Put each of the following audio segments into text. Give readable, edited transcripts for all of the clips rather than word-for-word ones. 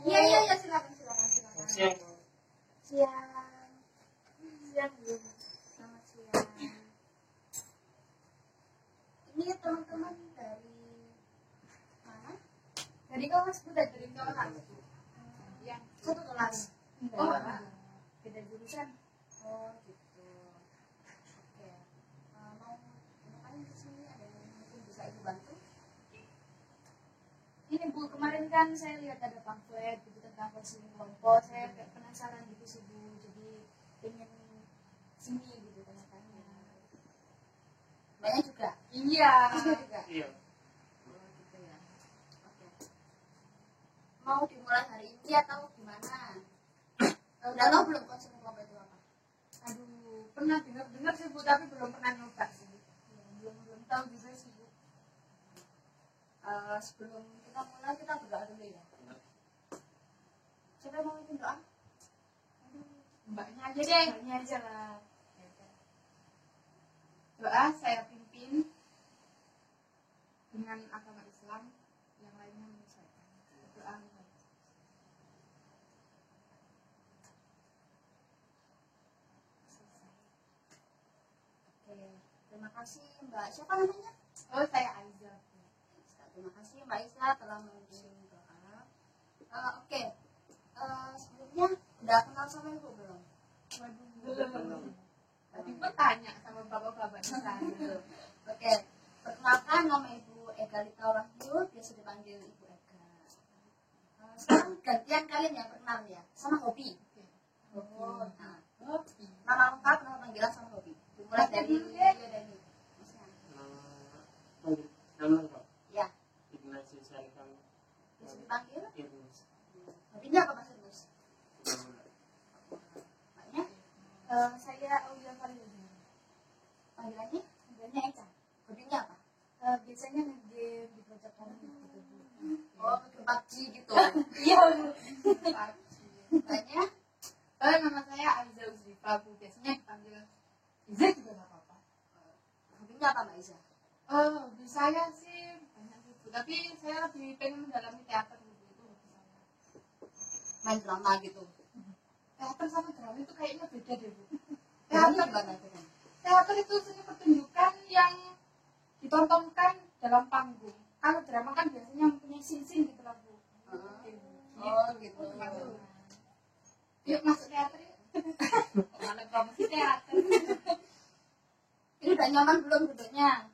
Iya, silakan. Siang. Siang belum. Selamat siang. Ini teman-teman dari mana? Dari kelas Bu, dari kelas. Yang satu kelas. Oh, beda jurusan. Oh, gitu. Oke. Mau ngapain ke sini? Ada yang mungkin bisa Ibu bantu? Ini Bu, kemarin kan saya lihat ada pamflet gitu tentang konseling kelompok. Saya kayak penasaran gitu sih Bu. Jadi pengen sini gitu tanya-tanya. Banyak juga? Iya. Juga? Iya. Oh, gitu ya. Oke. Mau dimulai hari ini atau gimana? Udah tahu belum konseling kelompok itu apa? Aduh, pernah dengar sih Bu, tapi belum pernah nyoba sih. Ya, belum tahu juga sih Bu. Sebelum kita mulai kita berdoa dulu ya. Siapa yang mau bikin doa? Mbaknya aja deh. Mbaknya aja lah. Doa saya pimpin dengan agama Islam, yang lainnya menyesuaikan. Doa. Oke, terima kasih Mbak. Siapa namanya? Oh, saya Aiza. Terima kasih Mbak Isla telah memimpin doa. Oke, sebelumnya udah kenal sama Ibu belum? Waduh, belum. Tadi pun tanya sama bapak-bapak di sana. Oke, perkenalkan nama Ibu Ega Lita Wahyu, biasa dipanggil Ibu Ega. Sekarang gantian kalian yang perkenal ya, sama hobi. Oh, nah, nama lengkap, nama panggilan sama hobi. Dimulai dari Dani. Nama lengkap. Ya, Ignatius Syarifan. bisa dipanggil. Irnus. Hobinya apa Mas Irnus? Maknya? Saya Aulia Faridina. Panggilannya? Panggilannya Eka. Hobinya apa? Biasanya nge-game di project komik gitu. Oh, ke PUBG gitu. Iya, Maknya? nama saya Aiza Uzrifa, Bu. Biasanya dipanggil Iza juga nggak apa-apa. Hobinya apa Mbak Iza? Hobi saya sih banyak sih, Bu. Tapi saya lebih pengen mendalami teater gitu. Itu hobi saya. Main drama gitu. Teater sama drama itu kayaknya beda deh, Bu. Hobinya gimana itu kan? Teater itu seni pertunjukan yang ditontonkan dalam panggung. Kalau drama kan biasanya mempunyai scene-scene gitu lah, Bu. Oh, gitu. Yuk masuk teater yuk. Mana promosi teater. Ini udah nyaman belum duduknya?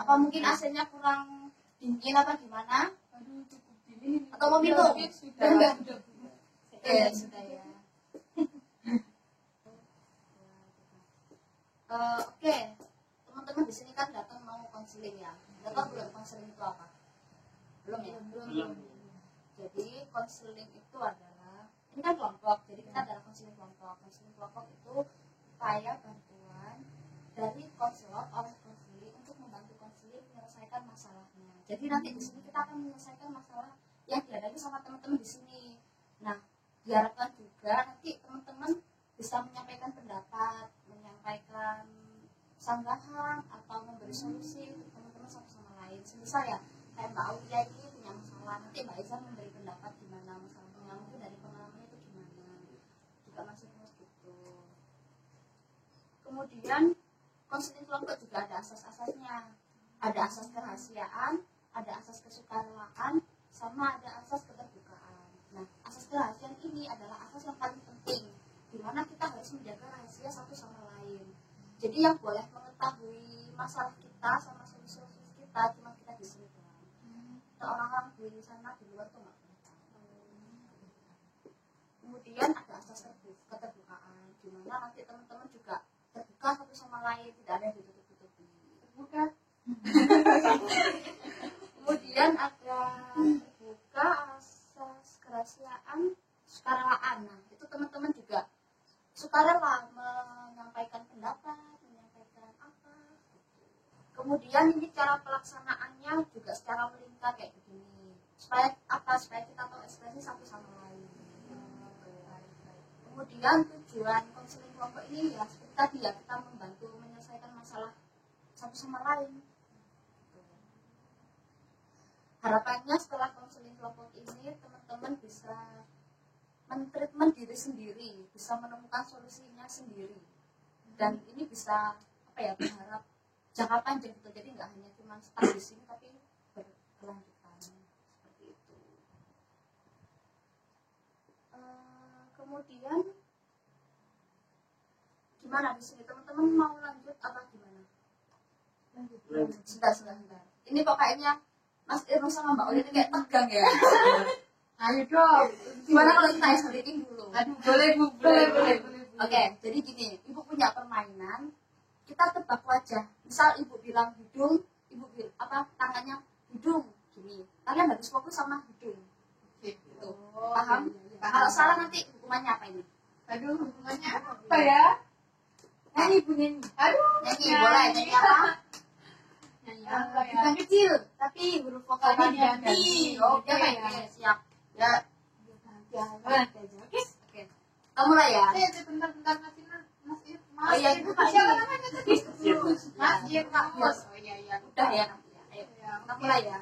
Apa mungkin AC-nya kurang dingin apa gimana? Aduh, cukup dingin. Atau mau minum? Sudah. Sudah ya. Oke, teman-teman di sini kan datang mau konseling ya. Datang belum konseling itu apa? Belum ya? Belum. Jadi konseling itu adalah, ini kan kelompok, jadi kita adalah konseling kelompok. Konseling kelompok itu upaya bantuan dari konselor oleh konseling untuk membantu konseling menyelesaikan masalahnya. Jadi nanti di sini kita akan menyelesaikan masalah yang dihadapi sama teman-teman di sini. Nah, diharapkan juga nanti teman-teman bisa menyampaikan pendapat, menyampaikan sanggahan atau memberi solusi untuk teman-teman satu sama lain. Semisal ya, kayak Mbak Aulia ini punya masalah, nanti Mbak Iza memberi pendapat gimana masalahnya, mungkin dari pengalamannya itu gimana, juga masih terus gitu. Kemudian konseling kelompok juga ada asas-asasnya, ada asas kerahasiaan, ada asas kesukarelaan, sama ada asas keterbukaan. Nah, asas kerahasiaan ini adalah asas yang paling penting, di mana kita harus menjaga rahasia satu sama lain. Jadi yang boleh mengetahui masalah kita sama solusi-solusi kita cuma kita di sini doang. Orang-orang di sana di luar tuh nggak boleh tahu. Kemudian ada asas keterbukaan, di mana nanti teman-teman juga terbuka satu sama lain, tidak ada yang ditutup-tutupi. Terbuka. Kemudian ada terbuka asas kerahasiaan, sukarela. Nah, itu teman-teman juga sukarela menyampaikan pendapat, menyampaikan apa. Kemudian ini cara pelaksanaannya juga secara melingkar kayak begini. Supaya apa? Supaya kita tahu ekspresi satu sama lain. Kemudian tujuan konseling kelompok ini ya seperti tadi ya, kita membantu menyelesaikan masalah satu sama lain. Harapannya setelah konseling kelompok ini teman teman-teman bisa men-treatment diri sendiri, bisa menemukan solusinya sendiri, dan ini bisa apa ya, berharap jangka panjang gitu. Jadi nggak hanya cuma stuck di sini tapi berkelanjutan seperti itu. Kemudian gimana di sini, teman-teman mau lanjut apa gimana? Sebentar. Ini kok kayaknya Mas Irno sama Mbak Oli ini kayak tegang ya. Ayo dong. Gimana kalau kita ice-breaking dulu? Aduh, boleh Bu, boleh. Oke, jadi gini, ibu punya permainan, kita tebak wajah. Misal ibu bilang hidung, ibu bilang apa, tangannya hidung, gini. Kalian harus fokus sama hidung. Gitu. Paham? Kalau salah nanti hukumannya apa ini? Aduh, hubungannya apa ya? Nyanyi Bu, nyanyi. Aduh, Nyanyi, boleh. Nyanyi apa? Nyanyi apa ya? Bukan kecil, tapi huruf vokalnya diganti. Oke, Oke. siap. Ya. Oke. Kamu lah ya. Bentar, Mas Irma. Oh iya, itu Siapa namanya tadi? Mas Irma. Yes. Oh iya. Udah ya nanti ya. Ayo, Ya, kamu lah ya.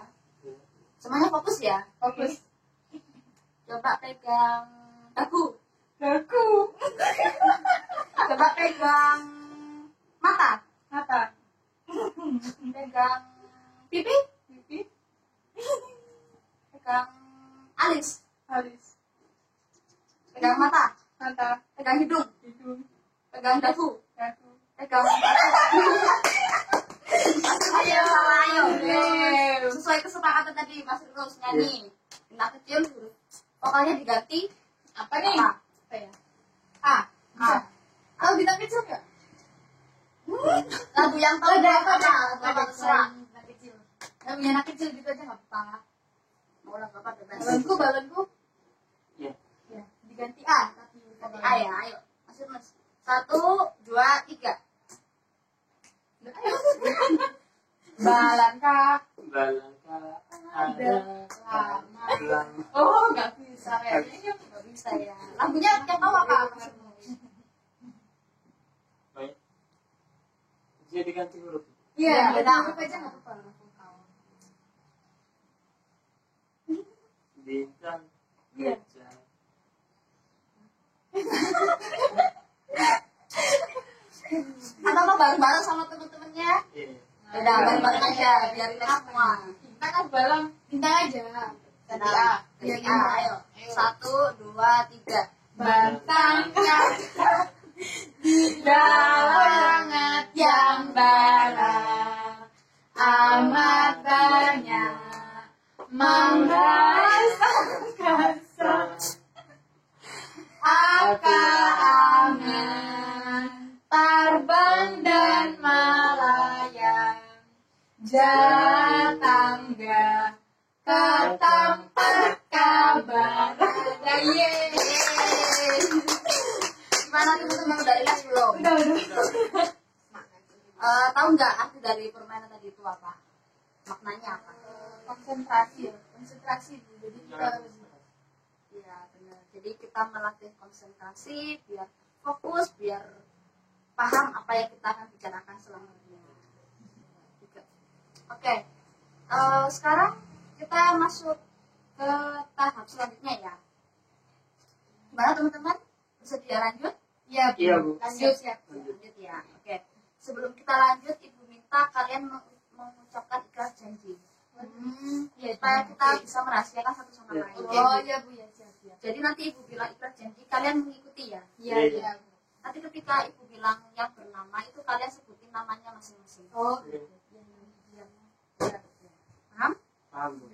Semuanya fokus ya. Fokus. Coba pegang dagu. Dagu. Coba pegang mata. Mata. Pegang pipi. Pipi. Pegang alis. Alis. Pegang mata. Mata. Pegang hidung. Hidung. Pegang dagu. Dagu. Pegang ayo salah ayo. Sesuai kesepakatan tadi Mas Irus nyanyi. Bintang kecil huruf vokalnya diganti Apa nih? apa ya? A. Kalau bintang kecil nggak? Lagu yang tahu berapa aja? Lagu terserah. Bintang kecil. Lagunya anak kecil gitu aja nggak apa-apa. Mau lagu apa bebas. Balonku. Iya. Ya, diganti A. Ganti A ya, ayo. Mas Irus. 1, 2, 3. Balangkah. Balangka ada Lama. belang. Oh, nggak bisa kayaknya. Nggak bisa ya. Lagunya yang tahu apa? Mas Irus? Baik. Jadi ganti huruf. Iya, beda. huruf aja nggak apa-apa. Bintang. Iya. Gajah. Atau bareng-bareng sama temen-temennya? Iya. Beda, bareng-bareng aja, biar rileks semua. Kita kan balang. Bintang aja. Ganti A. Ganti A, ayo. 1, 2, 3. Bantangnya di dalam hangat yang barang amat banyak menggasa angan terbang dan melayang jatangga ke tempat kabar ada. Gimana teman-teman, udah rileks belum? Udah. Tahu nggak arti dari permainan tadi itu apa? Maknanya apa? Konsentrasi. Bu. Jadi kita harus Iya benar. Jadi kita melatih konsentrasi biar fokus, biar paham apa yang kita akan bicarakan selanjutnya. Oke. Sekarang kita masuk ke tahap selanjutnya ya. Gimana teman-teman? Bersedia lanjut? Iya, Iya, Bu. Lanjut siap. Lanjut ya. Oke. Sebelum kita lanjut, Ibu minta kalian mengucapkan ikhlas janji. Iya, Supaya kita bisa merahasiakan satu sama Iya. lain. Oh iya Bu ya siap. Jadi nanti Ibu bilang ikhlas janji, kalian mengikuti ya. Iya. Nanti ketika Ibu bilang yang bernama itu kalian sebutin namanya masing-masing. Oh. Iya. Paham? Paham, Bu.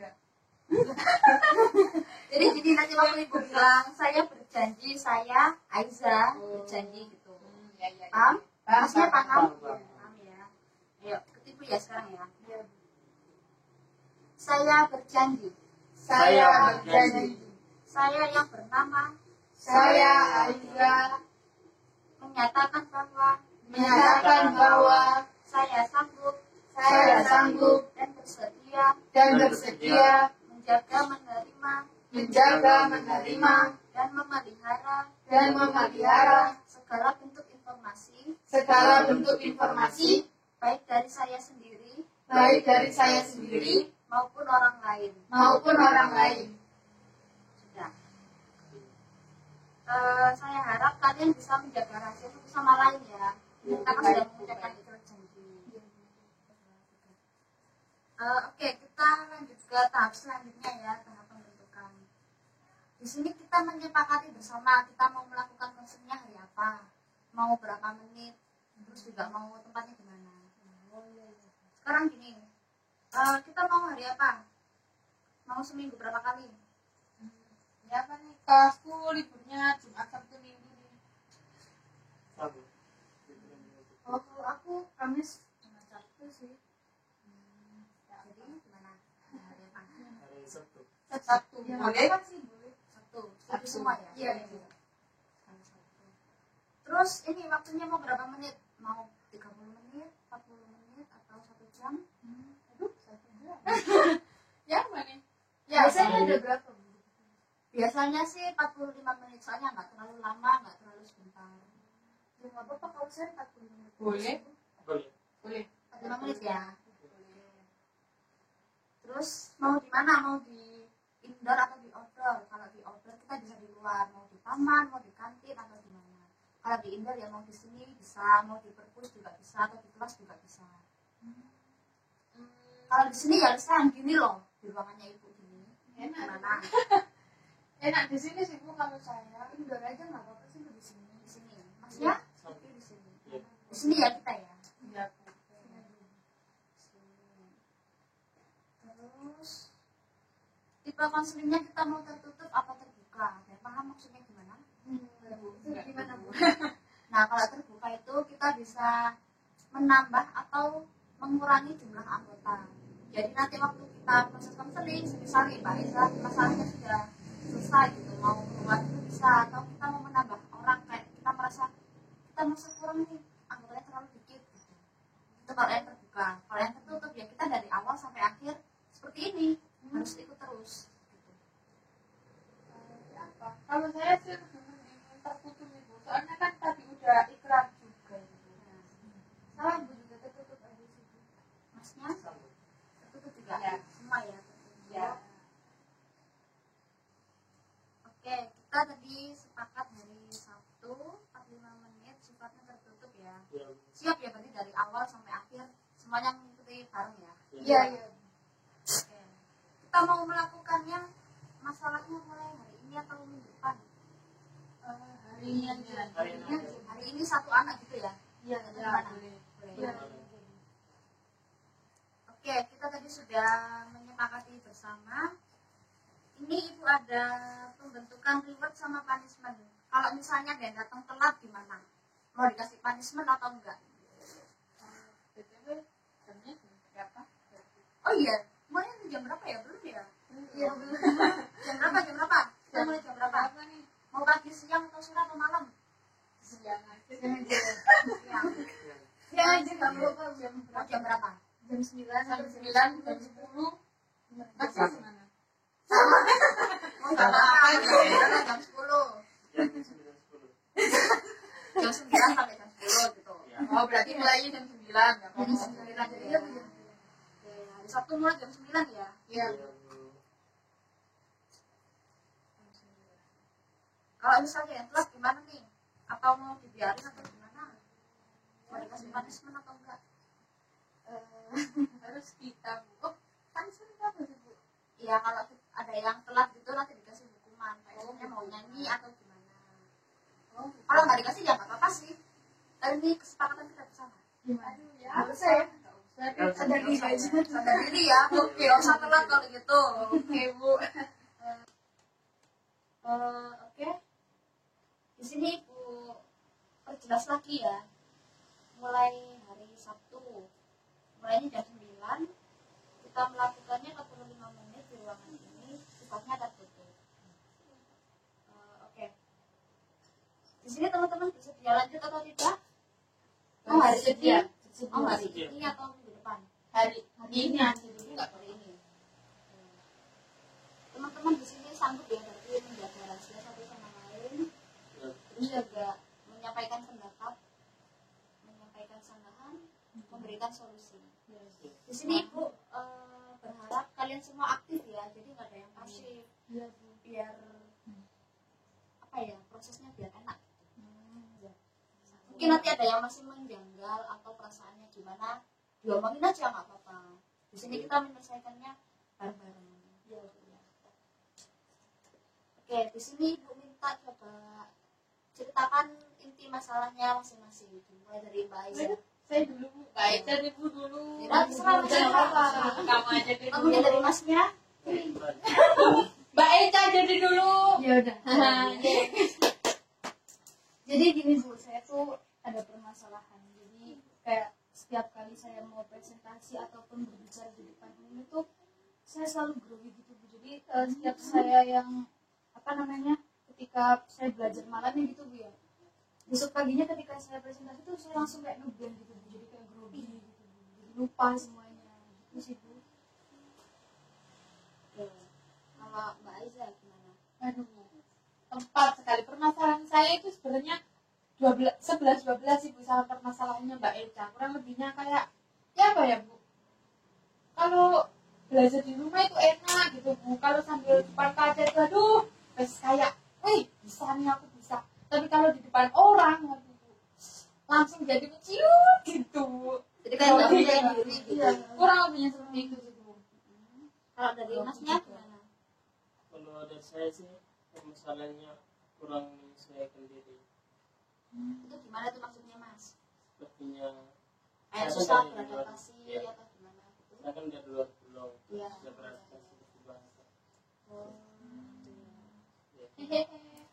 Jadi nanti waktu Ibu bilang saya berjanji, saya Aiza berjanji gitu. Iya. Paham? Maksudnya paham? Paham. Paham ya. Ayo, ketipu ya sekarang ya. Saya berjanji, Saya berjanji. saya yang bernama Saya Aiza menyatakan bahwa saya sanggup dan bersedia menjaga, menerima, dan memelihara segala bentuk informasi baik dari saya sendiri baik dari saya sendiri maupun orang lain. maupun orang lain. Saya harap kalian bisa menjaga rahasia satu sama lain ya. Kita kan sudah mengucapkan itu janji. Oke, kita lanjut ke tahap selanjutnya ya, tahap pembentukan. Di sini kita menyepakati bersama kita mau melakukan konsernya hari apa, mau berapa menit, terus juga mau tempatnya di mana. Sekarang gini, kita mau hari apa? Mau seminggu berapa kali? Ya apa nih, kelasku liburnya Jumat Sabtu Minggu nih. Sabtu. Oh, kalau aku Kamis Jumat Sabtu sih. Jadi gimana? Hari apa? Hari Sabtu. Sabtu Ya, boleh? apa sih boleh? Sabtu. Sabtu semua ya? Iya. Hari Sabtu. Terus ini waktunya mau berapa menit? Mau 30 menit, 40 menit, atau 1 jam? Aduh, 1 jam. Ya mana? Ya, biasanya ada berapa? Biasanya sih 45 menit, soalnya nggak terlalu lama, nggak terlalu sebentar. Ya nggak apa-apa kalau saya 45 menit. Boleh? Boleh. Boleh. 45 menit ya. Terus mau di mana? Mau di indoor atau di outdoor? Kalau di outdoor kita bisa di luar, mau di taman, mau di kantin atau di mana. Kalau di indoor ya mau di sini bisa, mau di perpus juga bisa, atau di kelas juga bisa. Kalau di sini ya sekarang gini loh, di ruangannya ibu gini. Enak. Gimana? Enak di sini sih Bu kalau saya. Indoor aja nggak apa-apa sih di sini. Di sini, maksudnya? Sabtu. Di sini. Iya. Di sini ya kita ya. Iya Bu. Terus tipe konselingnya kita mau tertutup apa terbuka? Biar paham maksudnya gimana? Gimana Bu? Nah, kalau terbuka itu kita bisa menambah atau mengurangi jumlah anggota. Jadi nanti waktu kita proses konseling, semisal nih Mbak Esa masalahnya sudah selesai gitu, mau keluar itu bisa, atau kita mau menambah orang kayak kita merasa kurang nih, anggotanya terlalu dikit gitu. Itu kalau yang terbuka. Kalau yang tertutup ya kita dari awal sampai akhir seperti ini, harus ikut terus gitu. Apa? Kalau saya sih lebih mending tertutup Ibu. Soalnya kan tadi udah ikrar juga Ibu. Salah Bu juga tertutup aja sih Bu. Masnya Sabtu. tertutup juga? Ya. Semua ya tertutup. Ya. Oke, kita tadi sepakat hari Sabtu 45 menit sifatnya tertutup ya. Iya. Siap ya berarti dari awal sampai akhir semuanya mengikuti bareng ya. Iya. Oke. Kita mau melakukannya masalahnya mulai hari ini atau minggu depan? Hari ini aja. Hari ini aja. Hari ini satu anak gitu ya? Iya, Atau ya, gimana? boleh. Boleh. Iya. Oke, kita tadi sudah menyepakati bersama. Ini Ibu ada pembentukan reward sama punishment. Kalau misalnya dia datang telat gimana? Mau dikasih punishment atau enggak? BTW, jamnya berapa? Oh iya, mulai jam berapa ya? Belum ya? Iya, belum. Jam berapa? Jam berapa? Kita mulai jam berapa? Apa nih? Mau pagi, siang, atau sore, atau malam? Siang aja. Siang. Ya, aja nggak lupa jam Mau jam berapa? Jam 9 sampai 9, jam 10. Masih gimana? Mau jam berapa? Jam 10. Jam 9.10. Jam 9 sampai jam 10 gitu. Iya. Oh, berarti mulainya jam 9 ya? Jam 9 ya. Oke, hari Sabtu mulai jam 9 ya? Iya. Kalau misalnya yang telat gimana nih? Atau mau dibiarin atau gimana? Mau dikasih punishment atau enggak? Harus kita Bu. Oh, kan apa sih Bu? Iya, kalau ada yang telat gitu nanti dikasih hukuman. Kayaknya mau nyanyi atau gimana? Oh, Kalau nggak dikasih ya nggak apa-apa sih. Dan ini kesepakatan kita bersama. gimana? Ya, Nggak usah ya? Nggak usah. sadar diri aja. Sadar diri ya. Oke, nggak usah telat kalau gitu. Oke Bu. Oke. Di sini Ibu perjelas lagi ya. Mulai hari Sabtu. Mulainya jam 9. Kita melakukannya 45 menit di ruangan ini. Sifatnya tertutup. Oke. Di sini teman-teman bersedia lanjut atau tidak? Oh, hari Bersedia. ini. Oh, hari ini atau minggu depan? Hari ini aja Hari ini nggak hari ini. Teman-teman di sini sanggup ya berarti menjaga rahasia satu sama lain. Terus juga menyampaikan pendapat, menyampaikan sanggahan, memberikan solusi. Di sini Ibu berharap kalian semua aktif ya, jadi nggak ada yang pasif. Biar apa ya prosesnya mungkin nanti ada yang masih menjanggal atau perasaannya gimana, diomongin aja nggak apa-apa. Di sini kita menyelesaikannya bareng-bareng. Iya. Oke, di sini Bu minta coba ceritakan inti masalahnya masing-masing. Mulai dari Mbak Aiza. Saya dulu, baik dari ibu dulu. Tidak, terserah apa. Kamu aja dulu. Mungkin dari Masnya. Mbak Eca jadi dulu. Ya udah. Jadi gini Bu, saya tuh ada permasalahan. Jadi kayak setiap kali saya mau presentasi ataupun berbicara di depan umum itu saya selalu grogi gitu Bu. Jadi setiap saya yang ketika saya belajar malamnya gitu Bu ya. Besok paginya ketika saya presentasi tuh saya langsung kayak ngeblank gitu Bu. Jadi kayak grogi gitu Bu. Jadi lupa semuanya. Gitu sih Bu. Oke. Kalau Mbak Aiza gimana? Aduh, tempat sekali permasalahan saya itu sebenarnya 11-12 ibu sama permasalahannya Mbak Eca. Kurang lebihnya kayak ya apa ya Bu, kalau belajar di rumah itu enak gitu Bu, kalau sambil depan kaca itu aduh kayak wih bisa nih aku bisa, tapi kalau di depan orang waduh langsung jadi menciut gitu. Jadi kayak nggak punya diri gitu. Iya, kurang lebihnya seperti itu sih Bu. Kalau dari Masnya gimana? Kalau dari saya sih masalahnya kurang menyesuaikan diri. Itu gimana tuh maksudnya Mas? Sepertinya Kayak Saya susah dari luar, beradaptasi iya. atau gimana gitu? saya kan dari luar pulau, Iya. sudah beradaptasi ke bahasa. Oh, Ya. Hehehe.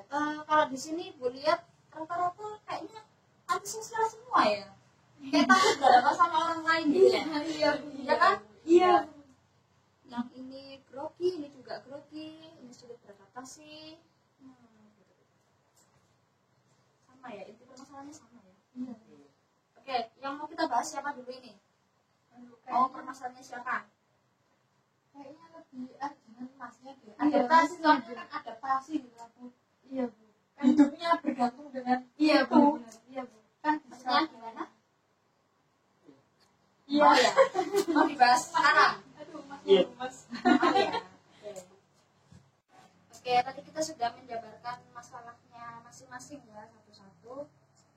kalau di sini Bu lihat rata-rata kayaknya antisosial semua ya. Kayak takut berhadapan sama orang lain gitu ya. Iya, Ya kan? Iya. Yang ini grogi, ini juga grogi, ini sulit beradaptasi. Gitu. Sama ya, inti permasalahannya sama ya. Oke, yang mau kita bahas siapa dulu ini? Mau permasalahannya siapa? Kayaknya lebih dengan Masnya deh. Iya, Adaptasi Mas. soalnya kan adaptasi gitu aku. Iya Bu. Hidupnya bergantung dengan Iya itu. Bu. Iya Bu. Kan Maksudnya gimana? Iya. Oh ya, mau dibahas sekarang. Aduh, Mas. Iya. Mas. Oh ya. Oke, tadi kita sudah menjabarkan masalahnya masing-masing ya satu-satu.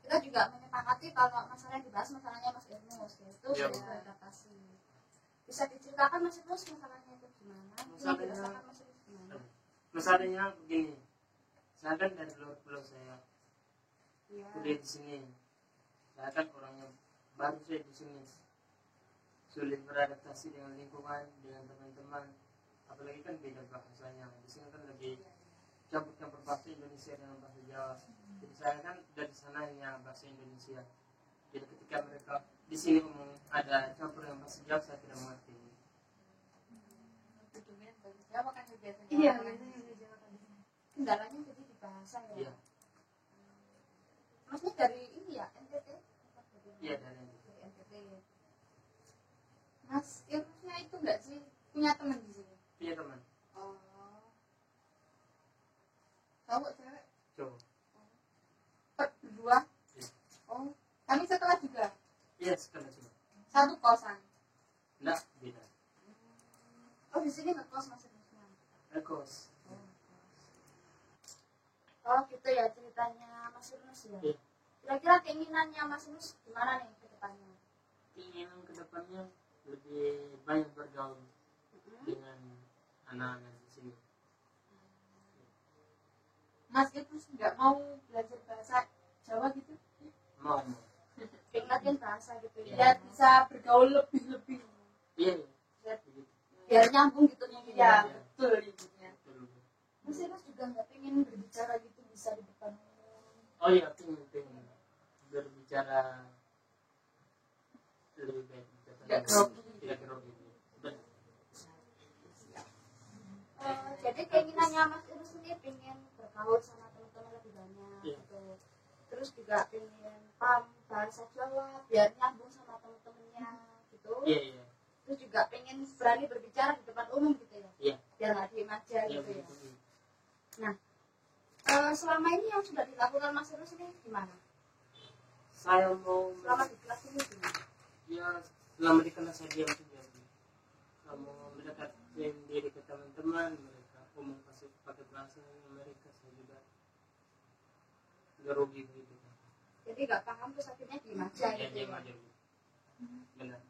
Kita juga menyepakati kalau masalah yang dibahas masalahnya Mas Ernus, yaitu Iya. beradaptasi. Bisa diceritakan Mas Ernus masalahnya itu gimana? Yang Masalahnya- dirasakan Mas Ernus gimana? Masalahnya begini, saya kan dari luar pulau, saya Iya. kuliah di sini. Saya kan orangnya baru saya di sini, sulit beradaptasi dengan lingkungan, dengan teman-teman, apalagi kan beda bahasanya. Di sini kan lebih campur-campur bahasa Indonesia dengan bahasa Jawa. Jadi saya kan dari sana hanya bahasa Indonesia. Jadi ketika mereka di sini ngomong ada campur dengan bahasa Jawa, saya tidak mengerti. Hidupnya bagus. Ya makanya biasanya. Iya, orang- biasanya udah jalan kan di sini. Kendalanya jadi di bahasa ya. Iya, Maksudnya dari ini ya, NTT? iya dari Dari NTT. Mas Irfusnya itu enggak sih punya teman di sini? punya teman Oh. Cowok cewek? cowok. Berdua? Iya. Oh. Kami setelah juga Iya sekali cuma. satu kosan. Enggak beda. Oh di sini ngekos Mas Ernusnya. Ekos. Oh gitu ya ceritanya Mas Ernus ya. Iya. Kira-kira keinginannya Mas Ernus gimana nih ke depannya? Keinginan kedepannya lebih banyak bergaul dengan anak-anak di sini. Mas Irfus nggak mau belajar bahasa Jawa gitu? Mau. Pengen latihan bahasa gitu ya. Biar bisa bergaul lebih-lebih. Iya. Biar Biar nyambung gitu mungkin Iya, ya. betul ibunya. Betul. Mas Ernus juga nggak pengen berbicara gitu bisa di depan umum. Oh iya, pengen berbicara lebih baik. Tidak grogi. Tidak grogi. Benar. Jadi keinginannya Mas Ernus ini pengen bergaul sama teman-teman lebih banyak Iya. gitu. Terus juga pengen paham bahasa Jawa biar nyambung sama teman-temannya gitu. Iya, iya. Terus juga pengen berani berbicara di depan umum gitu ya. Iya. Biar nggak diem aja Iya, gitu ya. begitu. Selama ini yang sudah dilakukan Mas Ernus ini gimana? Saya mau Selama di kelas ini gimana? ya selama di kelas saya diam saja. Kamu mendekatkan diri ke teman-teman, mereka umum pakai bahasa mereka saya juga nggak rugi gitu. Jadi nggak paham terus akhirnya diem aja Ya gitu diam ya. aja Bu. Benar.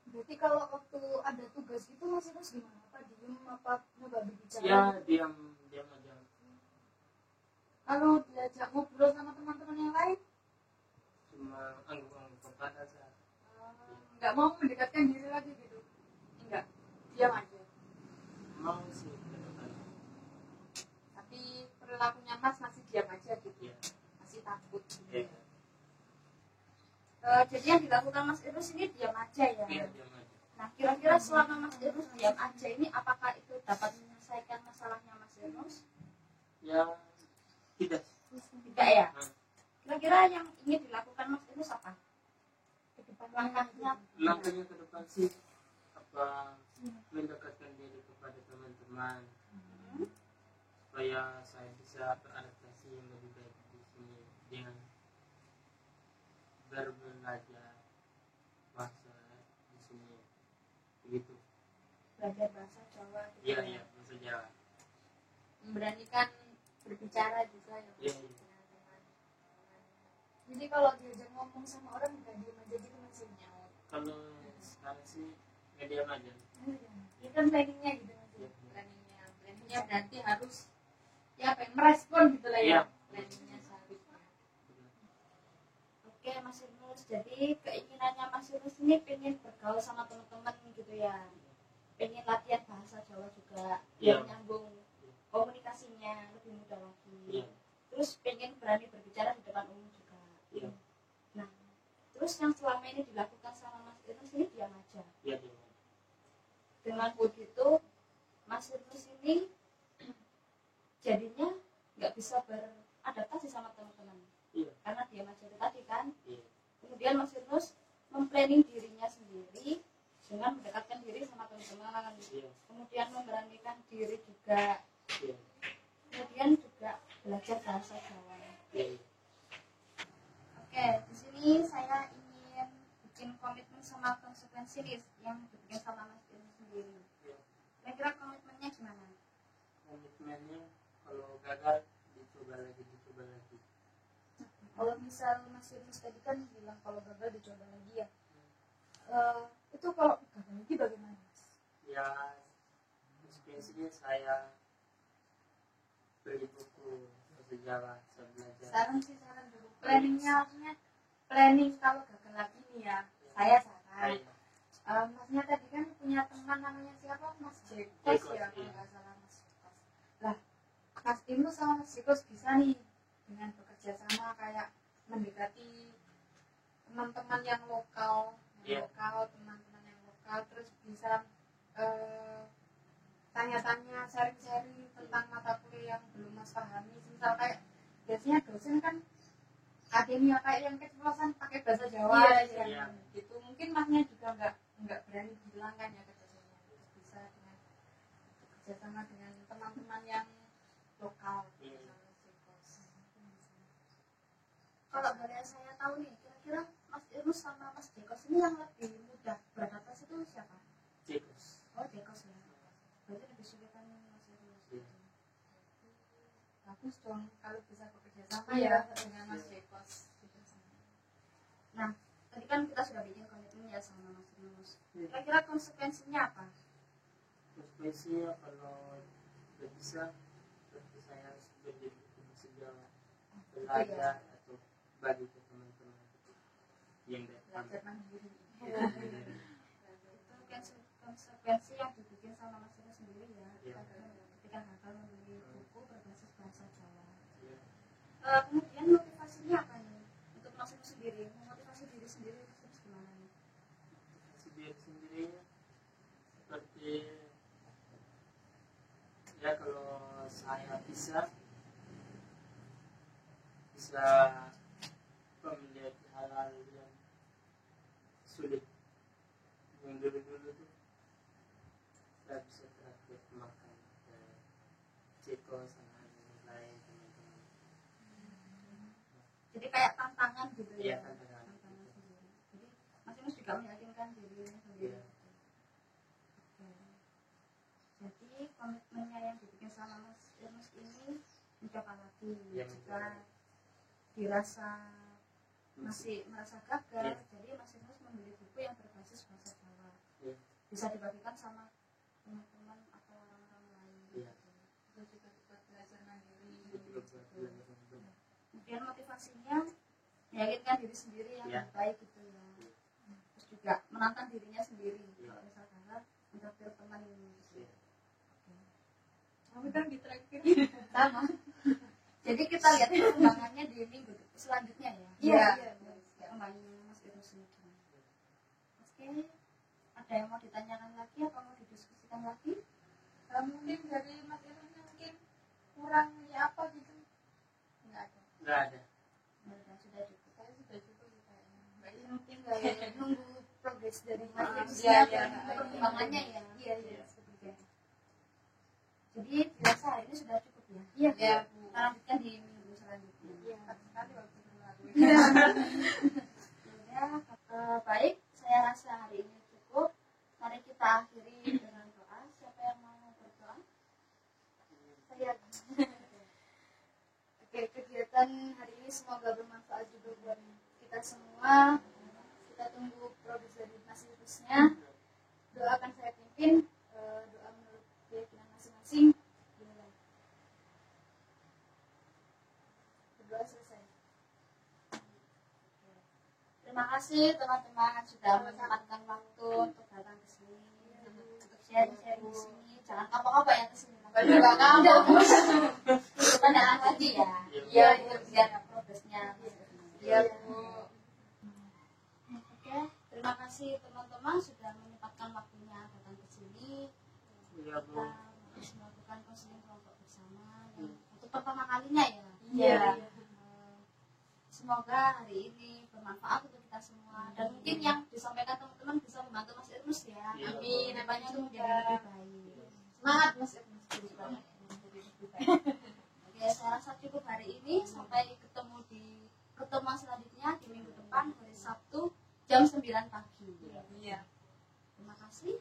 Berarti kalau waktu ada tugas itu masih terus gimana? Apa diem apa nyoba berbicara? Ya diam aja. Kalau diajak ngobrol sama teman-teman yang lain, Cuma anggap kepala saja. nggak mau mendekatkan diri lagi gitu. Enggak, diam aja. Mau sih ke depan. Tapi perilakunya Mas masih diam aja gitu. Ya. Masih takut. Ya. Jadi yang dilakukan Mas Irus ini diam aja ya. Iya diam aja. Nah, kira-kira selama Mas Irus diam aja ini apakah itu dapat menyelesaikan masalahnya Mas Irus? Ya tidak. Tidak ya. Nah, Kira-kira yang ingin dilakukan Mas Irus apa? Ke depan langkahnya. langkahnya ke depan sih apa mendekatkan diri kepada teman-teman supaya saya bisa beradaptasi yang lebih baik di sini dengan berbelajar bahasa di sini begitu. Belajar bahasa Jawa. gitu Iya ya. iya bahasa Jawa. Memberanikan berbicara juga ya. Iya iya. Jadi kalau diajak ngomong sama orang nggak diem aja gitu masih nyaut. Kalau sekarang sih medium aja. Itu kan planningnya gitu masih. Iya. Planningnya berarti harus ya apa merespon gitu lah ya. Iya. Planningnya seharusnya. Oke Mas Irus, jadi keinginannya Mas Irus ini pengen bergaul sama teman-teman gitu ya. Pengen latihan bahasa Jawa juga biar Iya. nyambung komunikasinya lebih mudah lagi. Iya. Terus pengen berani berbicara di depan umum juga. Iya. Nah, terus yang selama ini dilakukan sama Mas Irus ini diam aja. Iya diam. Dengan begitu Mas Irus ini jadinya nggak bisa beradaptasi sama teman-teman Iya. karena diam aja itu tadi kan. Iya. Kemudian Mas Irus memplanning dirinya sendiri dengan mendekatkan diri sama teman-teman. Iya. Kemudian memberanikan diri juga. Iya. Kemudian juga belajar bahasa Jawa. Iya. Oke, di sini saya ingin bikin komitmen sama konsekuensi nih yang dibikin sama Mas Irus sendiri. Iya. Kira-kira komitmennya gimana? Komitmennya kalau gagal dicoba lagi. Kalau misal Mas Yunus tadi kan bilang kalau gagal dicoba lagi ya. Itu kalau gagal lagi bagaimana? Ya inspirasinya saya beli buku bahasa Jawa saya belajar. Saran dulu. Planningnya maksudnya planning kalau gagal lagi nih ya. Saya saran. Masnya tadi kan punya teman namanya siapa? Mas Jekos ya, kalau nggak salah Mas Jekos. Lah, Mas Ibnu sama Mas Jekos bisa nih dengan bekerja sama kayak mendekati teman-teman yang lokal, Iya. teman-teman yang lokal, terus bisa tanya-tanya, sharing-sharing tentang mata kuliah yang belum Mas pahami. Misal kayak biasanya dosen kan akademia kayak yang keceplosan pakai bahasa Jawa Iya, iya. gitu. Mungkin Masnya juga nggak berani bilang kan ya ke dosennya. Terus bisa dengan bekerja sama dengan teman-teman yang lokal. Iya. Kalau boleh saya tahu nih, kira-kira Mas Irus sama Mas Jekos ini yang lebih mudah beradaptasi itu siapa? Jekos. Oh, Jekos ya. Berarti lebih sulit kan Mas Irus. Iya. Bagus dong kalau bisa bekerja sama Iya. ya dengan Mas Jekos. Nah, tadi kan kita sudah bikin komitmen ya sama Mas Irus. Iya. Kira-kira konsekuensinya apa? Konsekuensinya kalau tidak bisa berarti saya harus belajar bahasa Jawa, belajar atau bagi ke teman-teman yang datang. Belajar mandiri. Itu konsekuensi yang dibikin sama Mas Irus sendiri ya. Iya. Ketika gagal membeli buku berbasis bahasa Jawa. Iya. Kemudian motivasinya apa nih untuk Mas Irus sendiri? Memotivasi diri sendiri terus gimana nih? Sendiri seperti ya kalau saya bisa melihat hal-hal yang sulit yang dulu tuh saya bisa terakhir makan Ceko sama yang lain teman-teman. Jadi kayak tantangan gitu Iya, ya. tantangan. Sendiri. Jadi Mas Irus juga meyakinkan dirinya sendiri. Iya. Oke. Jadi komitmennya yang yang dibikin sama Mas Irmus ini mencoba lagi Ya, jika dirasa masih merasa gagal, jadi Mas Irmus membeli buku yang berbasis bahasa Jawa, bisa dibagikan sama teman-teman atau orang-orang lain. Iya. Terus juga buat belajar mandiri. Kemudian motivasinya meyakinkan diri sendiri yang Ya. baik gitu ya, terus juga menantang dirinya sendiri. Ya. Kalau misalkan mentakdir teman ini Kamu kan di terakhir. sama. Jadi kita lihat perkembangannya di minggu selanjutnya ya. Iya. Kembali Mas Irus ini. Oke, ada yang mau ditanyakan lagi atau mau didiskusikan lagi? Mungkin dari Mas Irwannya mungkin kurangnya apa gitu? Enggak ada. Nggak ada. Ya, sudah cukup. Saya sudah cukup sih kayaknya. Mbak Irwan Mungkin kayak nunggu progres dari Mas Irus Iya, ya, iya. Perkembangannya ya. Iya. Seperti itu. Jadi dirasa hari ini sudah cukup ya. Iya. Ya, Bu. Kita lanjutkan di minggu selanjutnya. Iya. Cepat sekali waktu berlalu. Ya, baik, saya rasa hari ini cukup. Mari kita akhiri dengan doa. Siapa yang mau berdoa? Saya Oke, kegiatan hari ini semoga bermanfaat juga buat kita semua. Kita tunggu progres dari masing-masingnya. Doa akan saya pimpin, doa menurut keyakinan masing-masing. Dimulai. Berdoa selesai. Terima kasih teman-teman sudah menyempatkan waktu untuk datang ke sini, untuk sharing-sharing di sini. Jangan kapok-kapok ya ke sini. Juga kamu. Pertanyaan lagi ya. Iya, Untuk biar progresnya. Iya, Bu. Oke, terima kasih teman-teman sudah menyempatkan waktunya datang ke sini. Iya, Bu. Kita harus melakukan konseling kelompok bersama yang untuk pertama kalinya ya. Iya. Semoga hari ini bermanfaat untuk kita semua dan mungkin yang disampaikan teman-teman bisa membantu Mas Irmus ya. Iya. Amin. Apanya itu menjadi lebih baik. Semangat Mas Irwan. Oke, saya rasa cukup hari ini. Sampai ketemu di pertemuan selanjutnya di minggu depan hari Sabtu jam 9 pagi. Iya. Terima kasih.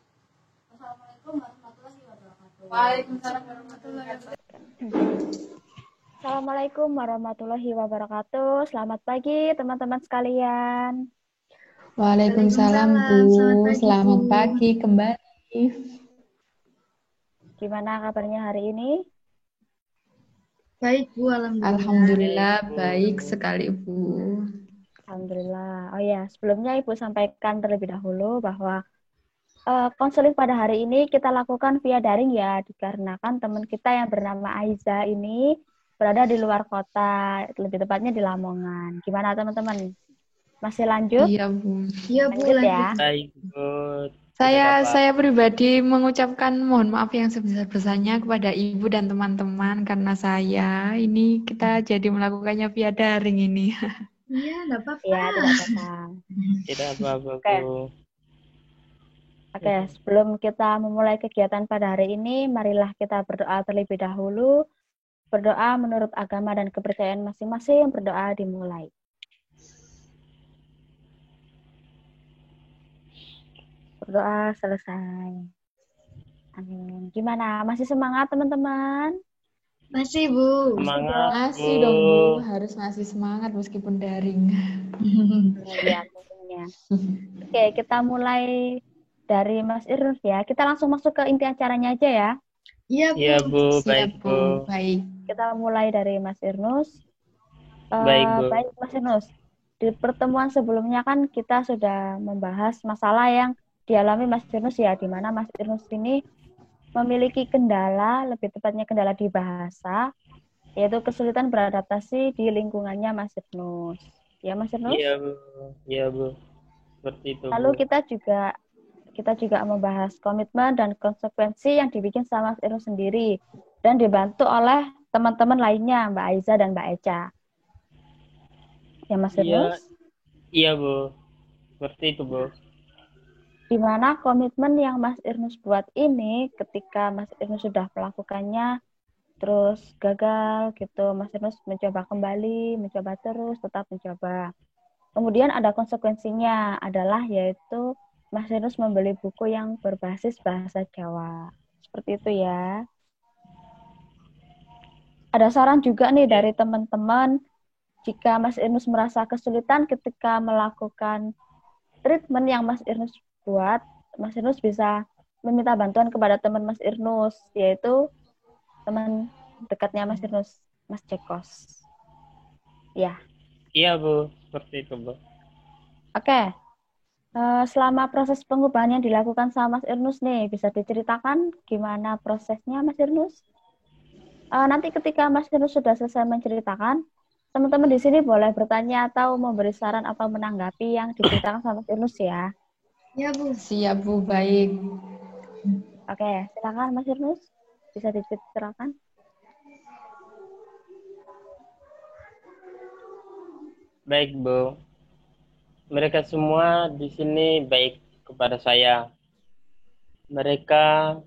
Wassalamualaikum warahmatullahi wabarakatuh. Waalaikumsalam warahmatullahi wabarakatuh. Assalamualaikum warahmatullahi wabarakatuh. Selamat pagi teman-teman sekalian. Waalaikumsalam Bu, selamat pagi kembali. Gimana kabarnya hari ini? Baik Bu, alhamdulillah. Alhamdulillah baik sekali Bu. Alhamdulillah. Oh ya, sebelumnya Ibu sampaikan terlebih dahulu bahwa konseling pada hari ini kita lakukan via daring ya, dikarenakan teman kita yang bernama Aiza ini berada di luar kota, lebih tepatnya di Lamongan. Gimana teman-teman? Masih lanjut? Iya Bu. Iya Bu, Lanjut ya. Baik, Bu. Saya pribadi mengucapkan mohon maaf yang sebesar-besarnya kepada Ibu dan teman-teman karena kita jadi melakukannya via daring ini. Iya, enggak apa-apa. Ya, tidak apa-apa. Tidak apa-apa, Oke. Bu. Oke, sebelum kita memulai kegiatan pada hari ini, marilah kita berdoa terlebih dahulu. Berdoa menurut agama dan kepercayaan masing-masing, berdoa dimulai. Berdoa selesai. Amin. Gimana? Masih semangat teman-teman? Masih Bu. Semangat, Masih Bu. dong Bu, harus masih semangat meskipun daring. Ya, tentunya. Oke, kita mulai dari Mas Irnus ya. Kita langsung masuk ke inti acaranya aja ya. Iya Bu. Iya, Bu. Baik, Siap Bu. Bu, baik. Kita mulai dari Mas Irnus. Baik, Bu. Baik, Mas Irnus. Di pertemuan sebelumnya kan kita sudah membahas masalah yang dialami Mas Irnus ya, di mana Mas Irnus ini memiliki kendala, lebih tepatnya kendala di bahasa, yaitu kesulitan beradaptasi di lingkungannya Mas Irnus. Ya, Mas Irnus? Iya, Bu. Iya, Bu. Seperti itu, Lalu Bu. kita juga membahas komitmen dan konsekuensi yang dibikin sama Mas Irnus sendiri dan dibantu oleh teman-teman lainnya, Mbak Aiza dan Mbak Eca. Ya, Mas Irnus? Iya, Bu. Seperti itu, Bu. Di mana komitmen yang Mas Irnus buat ini ketika Mas Irnus sudah melakukannya terus gagal gitu, Mas Irnus mencoba kembali, mencoba terus, tetap mencoba. Kemudian ada konsekuensinya adalah yaitu Mas Irnus membeli buku yang berbasis bahasa Jawa. Seperti itu ya. ada saran juga nih dari teman-teman, jika Mas Irnus merasa kesulitan ketika melakukan treatment yang Mas Irnus buat, Mas Irnus bisa meminta bantuan kepada teman Mas Irnus, yaitu teman dekatnya Mas Irnus, Mas Cekos. Ya. Iya, Bu. Seperti itu, Bu. Oke. Selama proses pengubahan yang dilakukan sama Mas Irnus nih, bisa diceritakan gimana prosesnya Mas Irnus? Nanti ketika Mas Irnus sudah selesai menceritakan, teman-teman di sini boleh bertanya atau memberi saran atau menanggapi yang diceritakan sama Mas Irnus ya. Ya, Bu. Siap, Bu. Baik. Oke, silakan Mas Irnus. Bisa diceritakan? Baik, Bu. Mereka semua di sini baik kepada saya. Mereka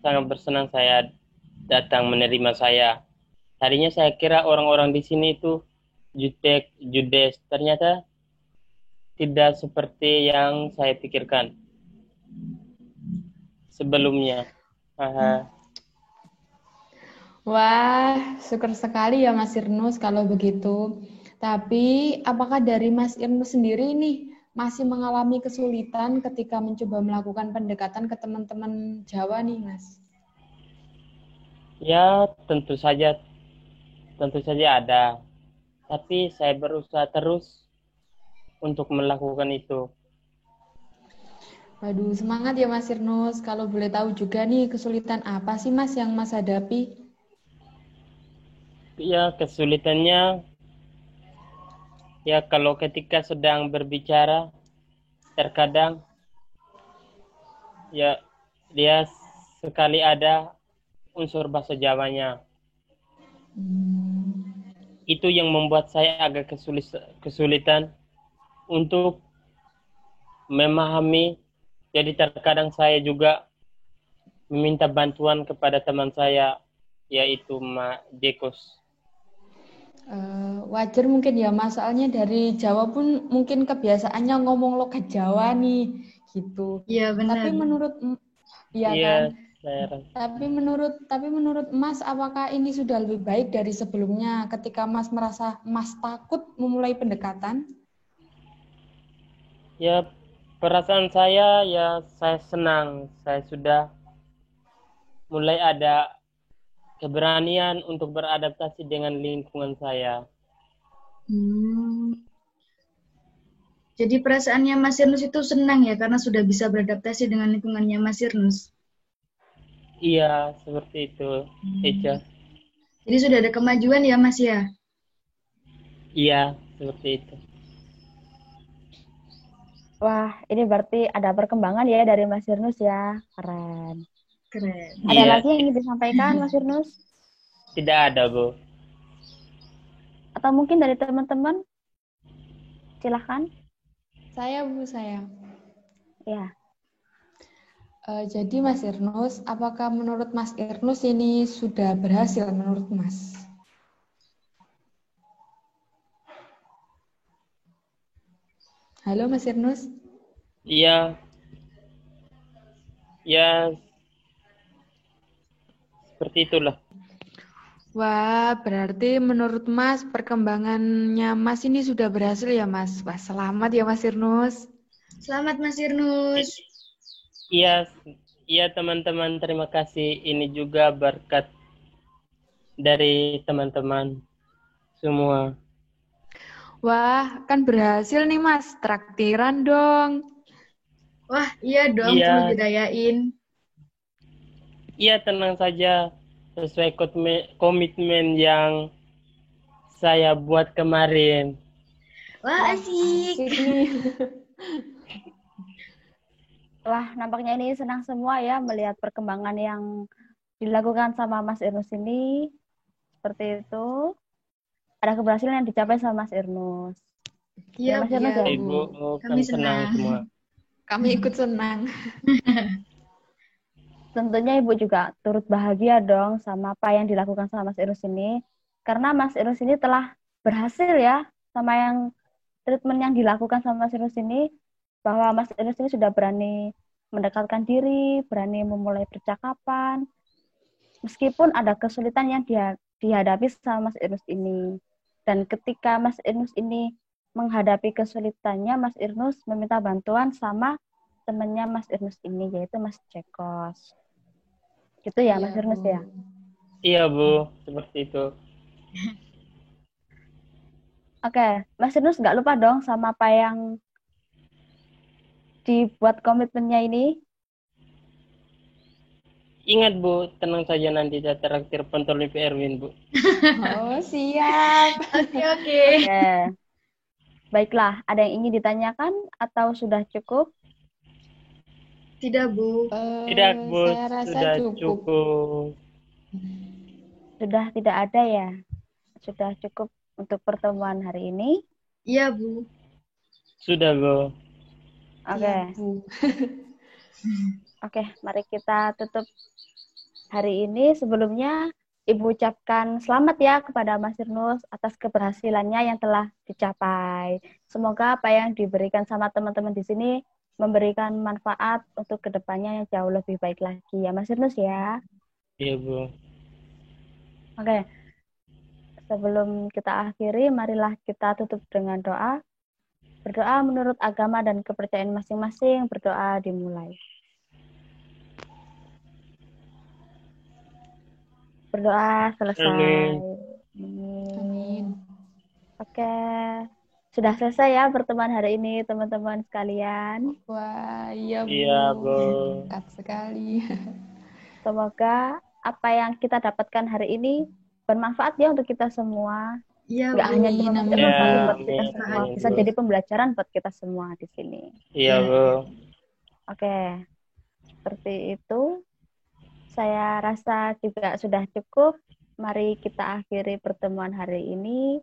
sangat bersenang saya datang menerima saya. Tadinya saya kira orang-orang di sini itu judes. Ternyata tidak seperti yang saya pikirkan sebelumnya. Wah, syukur sekali ya Mas Irnus kalau begitu. Tapi apakah dari Mas Irnus sendiri nih masih mengalami kesulitan ketika mencoba melakukan pendekatan ke teman-teman Jawa nih, Mas? Ya, tentu saja ada. Tapi saya berusaha terus untuk melakukan itu. Waduh, semangat ya Mas Irnus. Kalau boleh tahu juga nih, kesulitan apa sih Mas yang Mas hadapi? Ya, kesulitannya ya kalau ketika sedang berbicara, terkadang ya dia sekali ada unsur bahasa Jawanya. Itu yang membuat saya agak kesulitan untuk memahami. Jadi terkadang saya juga meminta bantuan kepada teman saya, yaitu Mak Dekos. Wajar mungkin ya, Mas. Soalnya dari Jawa pun mungkin kebiasaannya ngomong logat Jawa nih, gitu. Iya, benar. Tapi menurut, ya Iya, kan? saya Tapi menurut Mas, apakah ini sudah lebih baik dari sebelumnya ketika Mas merasa Mas takut memulai pendekatan? ya perasaan saya ya saya senang. Saya sudah mulai ada keberanian untuk beradaptasi dengan lingkungan saya. Jadi perasaannya Mas Irnus itu senang ya karena sudah bisa beradaptasi dengan lingkungannya Mas Irnus. Iya, seperti itu, Eca. Jadi sudah ada kemajuan ya Mas ya? Iya, seperti itu. Wah, ini berarti ada perkembangan ya dari Mas Irnus ya. Keren. Keren. Ada Iya. lagi yang ingin disampaikan Mas Irnus? Tidak ada, Bu. Atau mungkin dari teman-teman? Silahkan. Saya, Bu, saya. Ya. Jadi Mas Irnus, apakah menurut Mas Irnus ini sudah berhasil menurut Mas? Halo Mas Irnus? Iya. Ya, seperti itulah. Wah, berarti menurut Mas perkembangannya Mas ini sudah berhasil ya Mas? Wah, selamat ya Mas Irnus. Selamat Mas Irnus. Iya, teman-teman, terima kasih. Ini juga berkat dari teman-teman semua. Wah, kan berhasil nih Mas. Traktiran dong. Wah, iya dong, Iya. perlu dirayain. Iya, tenang saja. Sesuai komitmen yang saya buat kemarin. Wah, asik. Asik nih. Wah, nampaknya ini senang semua ya melihat perkembangan yang dilakukan sama Mas Irnus ini. Seperti itu. Ada keberhasilan yang dicapai sama Mas Irnus. Iya, Mas Irnus iya. ya? Ibu, Kami kami senang senang. semua. Kami ikut senang. Tentunya Ibu juga turut bahagia dong sama apa yang dilakukan sama Mas Irnus ini. Karena Mas Irnus ini telah berhasil ya sama yang treatment yang dilakukan sama Mas Irnus ini. Bahwa Mas Irnus ini sudah berani mendekatkan diri, berani memulai percakapan. meskipun ada kesulitan yang dihadapi sama Mas Irnus ini. Dan ketika Mas Irnus ini menghadapi kesulitannya, Mas Irnus meminta bantuan sama temannya Mas Irnus ini, yaitu Mas Cekos. Gitu ya, Mas Irnus ya? Iya, Bu. Seperti itu. Oke, Mas Irnus nggak lupa dong sama apa yang dibuat komitmennya ini? Ingat, Bu, tenang saja nanti saya traktir pentol P. Erwin, Bu. Oh, siap. Oke. Oke. Baiklah, ada yang ingin ditanyakan atau sudah cukup? Tidak, Bu. Tidak, Bu. Saya rasa Sudah cukup. cukup. Sudah tidak ada ya? Sudah cukup untuk pertemuan hari ini? Iya, Bu. Sudah, Bu. Oke. Iya, Bu. Oke, mari kita tutup hari ini. Sebelumnya, Ibu ucapkan selamat ya kepada Mas Irnus atas keberhasilannya yang telah dicapai. Semoga apa yang diberikan sama teman-teman di sini memberikan manfaat untuk kedepannya yang jauh lebih baik lagi ya Mas Irnus ya. Iya, Bu. Oke, sebelum kita akhiri, marilah kita tutup dengan doa. Berdoa menurut agama dan kepercayaan masing-masing, berdoa dimulai. Berdoa selesai. Amin. Amin. Oke, sudah selesai ya pertemuan hari ini teman-teman sekalian. Wah, iya, Bu. Iya, Bu. Dekat sekali. Semoga apa yang kita dapatkan hari ini bermanfaat ya untuk kita semua. Iya, Nggak Bu. hanya cuma Amin, Mas Irnus, amin. tapi Ya, buat kita amin, semua. amin, Bisa Bu. jadi pembelajaran buat kita semua di sini. Iya, Bu. Oke, seperti itu. Saya rasa juga sudah cukup. Mari kita akhiri pertemuan hari ini.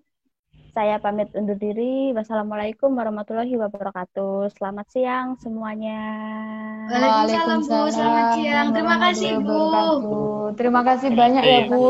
Saya pamit undur diri. Wassalamualaikum warahmatullahi wabarakatuh. Selamat siang semuanya. Waalaikumsalam, Bu. Selamat siang. Terima kasih, Bu. warahmatullahi wabarakatuh. Terima kasih banyak ya, Bu.